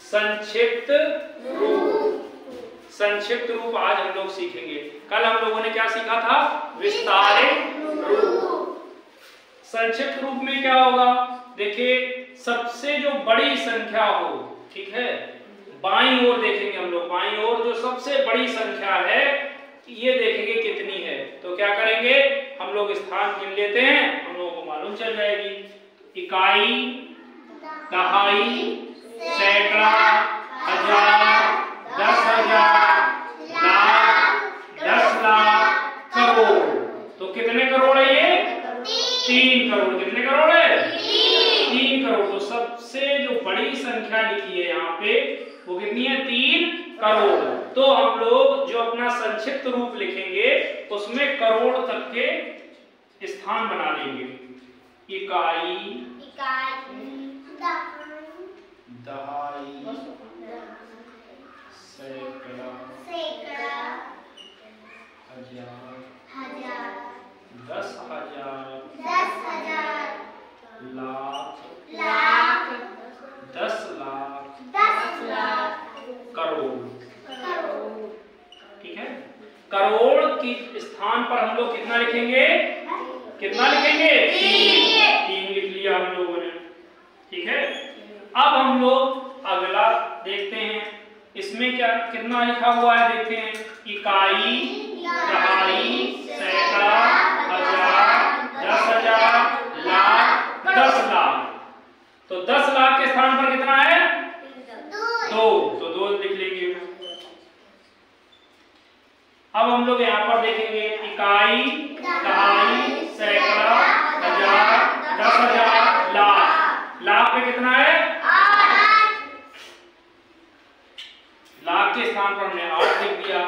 संक्षिप्त रूप। संक्षिप्त रूप आज हम लोग सीखेंगे। कल हम लोगों ने क्या सीखा था? विस्तारित रूप। संक्षिप्त रूप में क्या होगा? देखिए, सबसे जो बड़ी संख्या हो, ठीक है, बाईं ओर देखेंगे हम लोग। बाईं ओर जो सबसे बड़ी संख्या है ये देखेंगे कितनी है। तो क्या करेंगे हम लोग? स्थान गिन लेते हैं, हम लोगों को मालूम चल जाएगी। इकाई, दहाई, सैकड़ा, हजार, 10,000, लाख, 10 लाख, करोड़। तो कितने करोड़ है ये? 3 करोड़। कितने करोड़ है? 3 करोड़। तो सबसे जो बड़ी संख्या लिखी है यहाँ पे वो कितनी है? 3 करोड़। तो हम लोग जो अपना संक्षिप्त रूप लिखेंगे उसमें करोड़ तक के स्थान बना लेंगे। इकाई, दहाई, सैकड़ा, हजार, 10,000, लाख, 10 लाख, करोड़। ठीक है। करोड़ की स्थान पर हम लोग कितना लिखेंगे? कितना लिखेंगे? 3 लिख लिया हम लोगों ने। ठीक है। अब हम लोग अगला देखते हैं, इसमें क्या कितना लिखा हुआ है देखते हैं। इकाई, दहाई, सैकड़ा, हजार, 10,000, लाख, 10 लाख। तो 10 लाख के स्थान पर कितना है? 2। तो 2 लिख लेंगे। अब हम लोग यहाँ पर देखेंगे इकाई, दहाई, सैकड़ा, हजार, 10,000, लाख। लाख पे कितना है? 8। लाख के स्थान पर हमने 8 लिख दिया।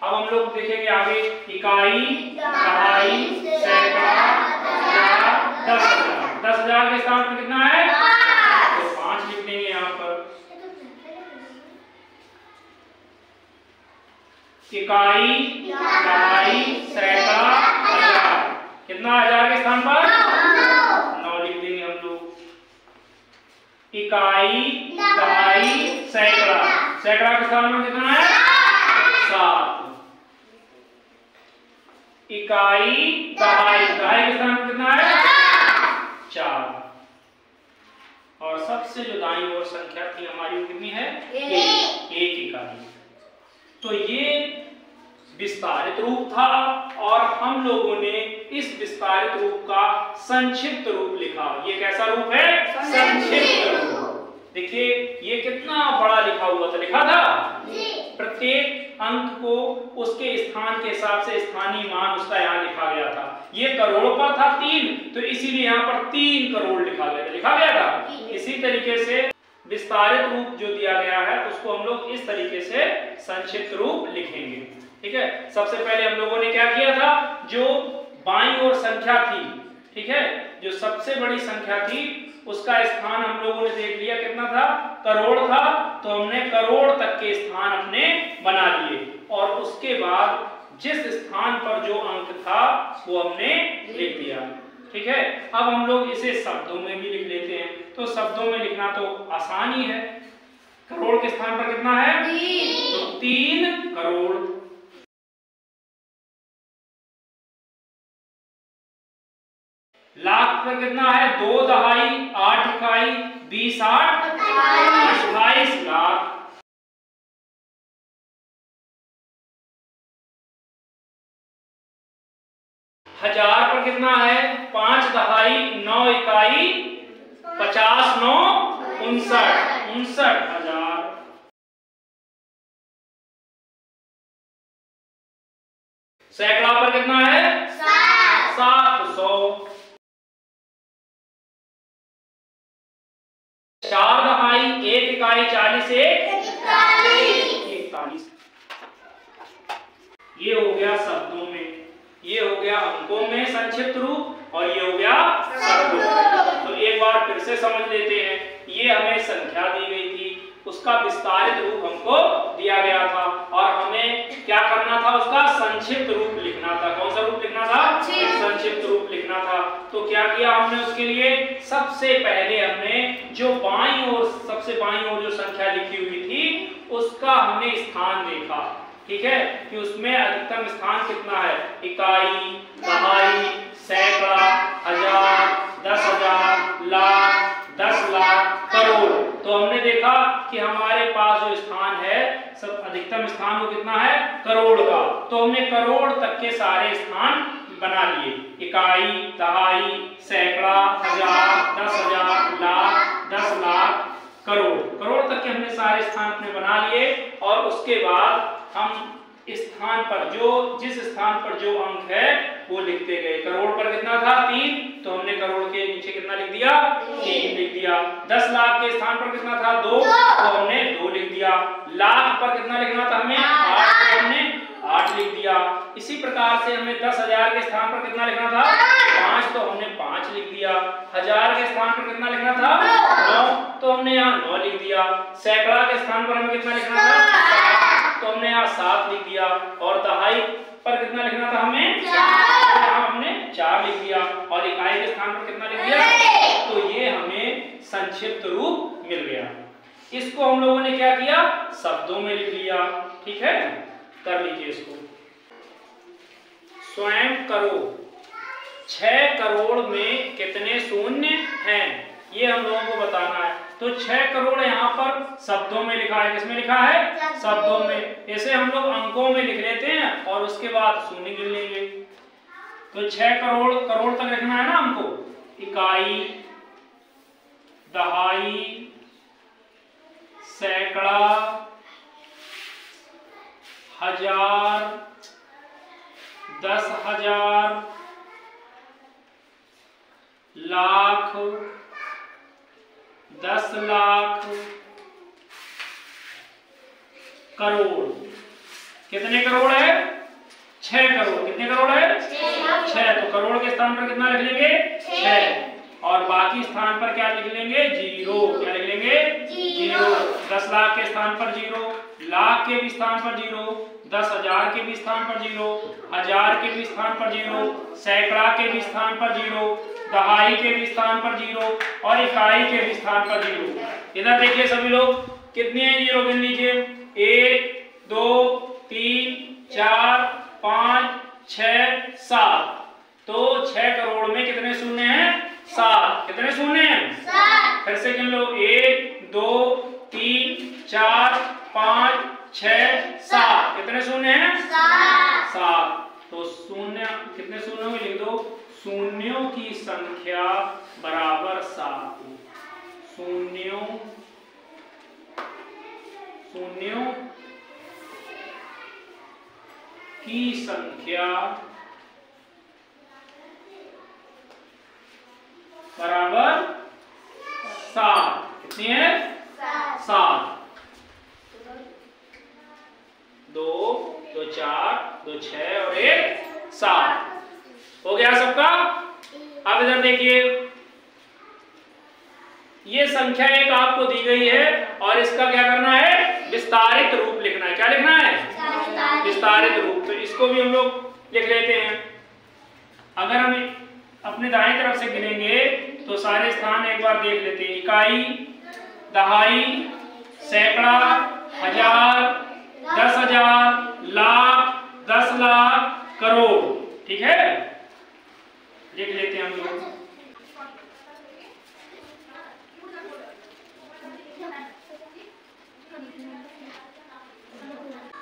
अब हम लोग देखेंगे आगे इकाई, दहाई, सैकड़ा, हजार, 10,000। 10,000 के स्थान पर कितना है? 5। तो 5 लिख देंगे यहाँ पर। इकाई, दहाई, सैकड़ा, हजार। कितना? 1000 के स्थान पर 9 लिख देंगे हम लोग। इकाई, दहाई, सैकड़ा। सैकड़ा के स्थान पर कितना है? 7। इकाई, दहाई, दहाई के स्थान पर कितना है? 4। और सबसे जो दाईं ओर संख्या थी हमारी कितनी है? 1 इकाई। तो ये विस्तारित रूप था और हम लोगों ने इस विस्तारित रूप का संक्षिप्त रूप लिखा। ये कैसा रूप है? संक्षिप्त रूप। देखिए ये कितना बड़ा लिखा हुआ था, लिखा था। प्रत्येक अंक को उसके स्थान के हिसाब से स्थानीय मान उसका यहाँ लिखा गया था। ये करोड़ का था 3, तो इसीलिए यहाँ पर 3 करोड़ लिखा गया था। इसी तरीके से विस्तारित रूप जो दिया गया है उसको हम लोग इस तरीके से संक्षिप्त रूप लिखेंगे। ठीक है। सबसे पहले हम लोगों ने क्या किया था? जो बाईं ओर संख्या थी, ठीक है, जो सबसे बड़ी संख्या थी उसका स्थान हम लोगों ने देख लिया कितना था? करोड़ था। तो हमने करोड़ तक के स्थान अपने बना लिए और उसके बाद जिस स्थान पर जो अंक था वो हमने लिख दिया। ठीक है। अब हम लोग इसे शब्दों में भी लिख लेते हैं। तो शब्दों में लिखना तो आसान ही है। करोड़ के स्थान पर कितना है? 3। तो 3 करोड़। लाख पर कितना है? 2 दहाई, 8 इकाई, 20 8 28 लाख। हजार पर कितना है? 5 दहाई, 9 इकाई, 50 9 59 हजार। सैकड़ा पर कितना है? 700। 4 दहाई, 1 इकाई, 40 41। ये हो गया शब्दों में, ये हो गया अंकों में संक्षिप्त रूप और ये हो गया शब्दों में। तो एक बार फिर से समझ लेते हैं। ये हमें संख्या दी गई थी, उसका विस्तारित रूप हमको दिया गया था और हमें क्या करना था? उसका संक्षिप्त रूप लिखना था। कौन सा रूप लिखना था? संक्षिप्त रूप लिखना था। तो क्या किया हमने उसके लिए? सबसे पहले हमने जो बाईं ओर, सबसे बाईं ओर जो संख्या लिखी हुई उसका हमने स्थान देखा, ठीक है, कि उसमें अधिकतम स्थान कितना है, इकाई, दहाई, सैकड़ा, हजार, 10,000, लाख, 10 लाख, करोड़। तो हमने देखा कि हमारे पास जो स्थान है सब अधिकतम स्थान वो कितना है, करोड़ का। तो हमने करोड़ तक के सारे स्थान बना लिए, इकाई, दहाई, सैकड़ा, हजार, 10,000, लाख, 10 लाख, करोड़। करोड़ तक के हमने सारे स्थान अपने बना लिए और उसके बाद हम स्थान पर जिस स्थान पर जो अंक है वो लिखते गए। करोड़ पर कितना था, 3, तो हमने करोड़ के नीचे कितना लिख दिया, 3 लिख दिया। 10 लाख के स्थान पर कितना था, 2, तो हमने 2 लिख दिया। लाख पर कितना लिखना था हमें, 8, तो हमने 8 लिख दिया। इसी प्रकार से हमें 10,000 के स्थान पर कितना लिखना था, 5, तो हमने 5 लिख दिया। हजार के स्थान पर कितना लिखना था, 9, तो हमने यहाँ 9 लिख दिया। सैकड़ा के स्थान पर हमें कितना लिखना था, तो हमने यहाँ 7 लिख दिया। और दहाई पर कितना लिखना था हमें, 4, यहाँ हमने 4 लिख दिया। और इकाई के स्थान पर कितना लिख दिया, तो ये हमें संक्षिप्त रूप मिल गया। इसको हम लोगों ने क्या किया, शब्दों में लिख लिया, ठीक है। कर लीजिए इसको, स्वयं करो 6 करोड़ में कितने शून्य हैं, ये हम लोगों को बताना है। तो 6 करोड़ यहाँ पर शब्दों में लिखा है, किसमें लिखा है, शब्दों में। ऐसे हम लोग अंकों में लिख लेते हैं और उसके बाद शून्य गिन लेंगे। तो 6 करोड़, करोड़ तक लिखना है ना हमको, इकाई, दहाई, सैकड़ा, हजार, 10,000, लाख, 10 लाख, करोड़। कितने करोड़ है, 6 करोड़। कितने करोड़ है, 6। तो करोड़ के स्थान पर कितना लिख लेंगे, 6। और बाकी स्थान पर क्या लिख लेंगे, 0। क्या लिख लेंगे, 0। 10 लाख के स्थान पर 0, लाख के भी स्थान पर 0, 10,000 के भी स्थान पर 0, हजार के भी स्थान पर 0, सैकड़ा के भी स्थान पर 0, दहाई के भी स्थान पर 0 और इकाई के भी स्थान पर 0। इधर देखिए सभी लोग, कितने हैं 0 गिन लीजिए, 1, 2, 3, 4, 5, 6, 7। तो 6 करोड़ में कितने शून्य हैं, 7। कितने शून्य हैं, 7। फिर से गिन लो, 1, 2, 3, 4, 5, 6, 7। कितने शून्य हैं, 7। तो शून्य, कितने शून्यों में लिख दो, शून्यों की संख्या बराबर 7। शून्यों की संख्या बराबर 7। कितनी है, 7। 2, 2, 4, 2, 6 और 1, 7 हो गया सबका। अब इधर देखिए, ये संख्या एक आपको दी गई है और इसका क्या करना है, विस्तारित रूप लिखना है। क्या लिखना है, विस्तारित रूप। तो इसको भी हम लोग लिख लेते हैं। अगर हम अपने दाएं तरफ से गिनेंगे तो सारे स्थान एक बार देख लेते हैं, इकाई, दहाई, सैकड़ा, हजार, 10,000, लाख, 10 लाख, करोड़, ठीक है। लिख लेते हैं हम लोग।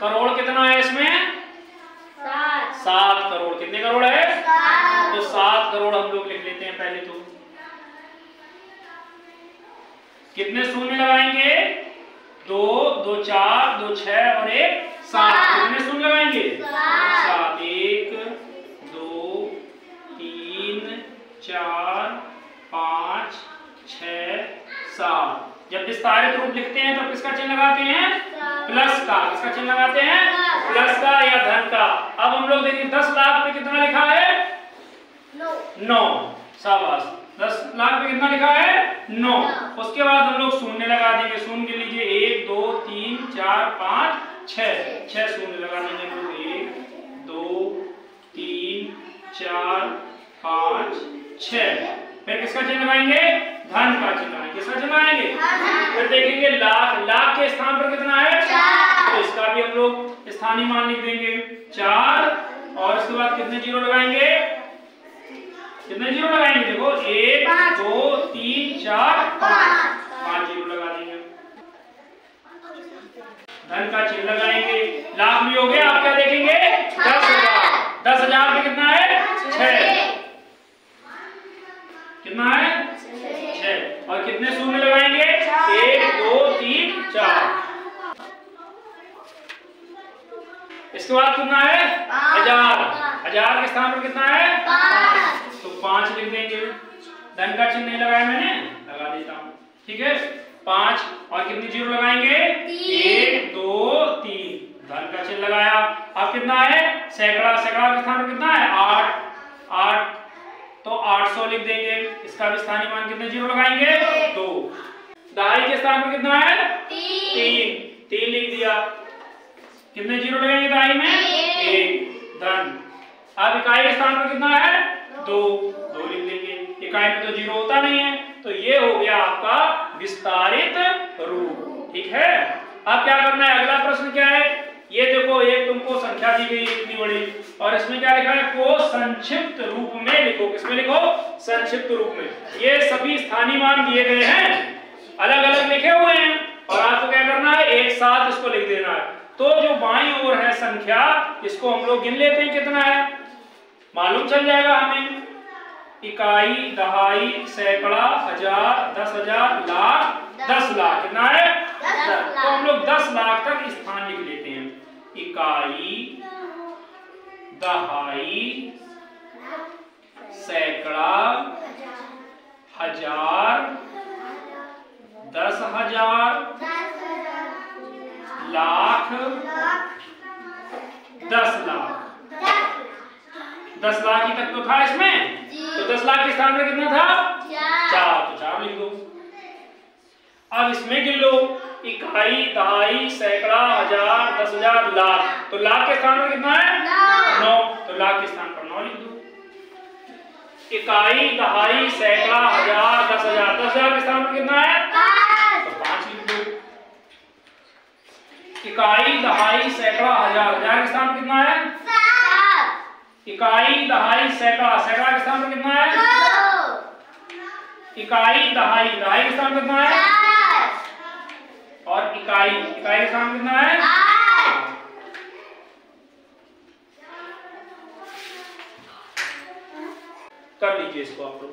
करोड़ कितना है इसमें, 7 करोड़। कितने करोड़ है, 7। तो 7 करोड़ हम लोग लिख लेते हैं पहले। तो कितने शून्य लगाएंगे, 2, 2, 4, 2, 6 और 1, 7। कितने शून्य लगाएंगे, 7। 1, 2, 3, 4, 5, 6, 7। जब विस्तारित रूप लिखते हैं तो किसका चिन्ह लगाते हैं, प्लस का। किसका चिन्ह लगाते हैं, प्लस का या धन का। अब हम लोग देखिए 10 लाख पे कितना लिखा है, 9। शाबाश। 10 लाख पे कितना लिखा है, 9। उसके बाद हम लोग शून्य लगा देंगे। शून्य गिन लीजिए, 1, 2, 3, 4, 5, 6। 6 शून्य लगा देंगे हम लोग। 1, 2, 3, 4, 5, 6। फिर किसका चिन्ह लगाएंगे, धन का चिन्ह। किसका चिन्ह लगाएंगे, फिर देखेंगे लाख। लाख के स्थान पर कितना है, 4। हम लोग स्थानीय मान लिख देंगे 4 और इसके बाद कितने जीरो लगाएंगे, कितने जीरो लगाएंगे, देखो 1 2 3 4 5 जीरो लगा देंगे। धन का चिन्ह लगाएंगे, लाख में हो गया, आप क्या देखेंगे 10,000, 10,000 में कितना है 6, कितना है 6 और कितने शून्य लगाएंगे 1 2 3 4। इसके बाद कितना है 1000, 1000 के स्थान पर कितना है 5, तो 5 लिख देंगे। धन का चिन्ह नहीं लगाया मैंने, लगा देता हूं, ठीक है 5 और कितनी जीरो लगाएंगे 1 2 3, धन का चिन्ह लगाया। अब कितना है सैकड़ा, सैकड़ा के स्थान पर कितना है 8, तो 800 लिख देंगे। इसका भी स्थानीय मान कितने जीरो लगाएंगे 2। दहाई के स्थान पर कितना है 3 लिख दिया। कितने जीरो लगाएंगे दहाई में 1। धन, अब इकाई के स्थान पर कितना है 2 लिख देंगे। इकाई में तो जीरो होता नहीं है, तो ये हो गया आपका विस्तारित रूप, ठीक है। अब क्या करना है, अगला प्रश्न क्या है, ये देखो एक तुमको संख्या दी गई इतनी बड़ी और इसमें क्या लिखा है को संक्षिप्त रूप में लिखो। किसमें लिखो संक्षिप्त रूप में। ये सभी स्थानीय मान दिए गए हैं, अलग अलग लिखे हुए हैं और आपको क्या करना है एक साथ इसको लिख देना है। तो जो बाईं ओर है संख्या, इसको हम लोग गिन लेते हैं कितना है, मालूम चल जाएगा हमें। इकाई, दहाई, सैकड़ा, हजार, 10,000, लाख, 10 लाख, कितना है 10। तो हम लोग 10 लाख तक स्थान लिख लेते हैं। इकाई, दहाई, सैकड़ा, हजार, 10,000, लाख, 10 लाख। 10 लाख ही तक तो था इसमें, तो 10 लाख के स्थान में कितना था 4, तो 4 लिख दो। अब इसमें गिन लो इकाई, दहाई, सैकड़ा, हजार, 10,000, लाख, तो लाख के स्थान पर कितना है 9, तो लाख के स्थान पर 9 लिख दो। इकाई, दहाई, सैकड़ा, हजार, 10,000, 10,000 के स्थान पर कितना है 5, तो 5 लिख दो। इकाई, दहाई, सैकड़ा, हजार, हजार के स्थान पर कितना है 7। इकाई, दहाई, सैकड़ा, सैकड़ा के स्थान पर कितना है 2। इकाई, दहाई, दहाई के स्थान पर कितना है 4 और इकाई, इकाई के स्थान पर कितना है 8। कर लीजिए इसको आप लोग।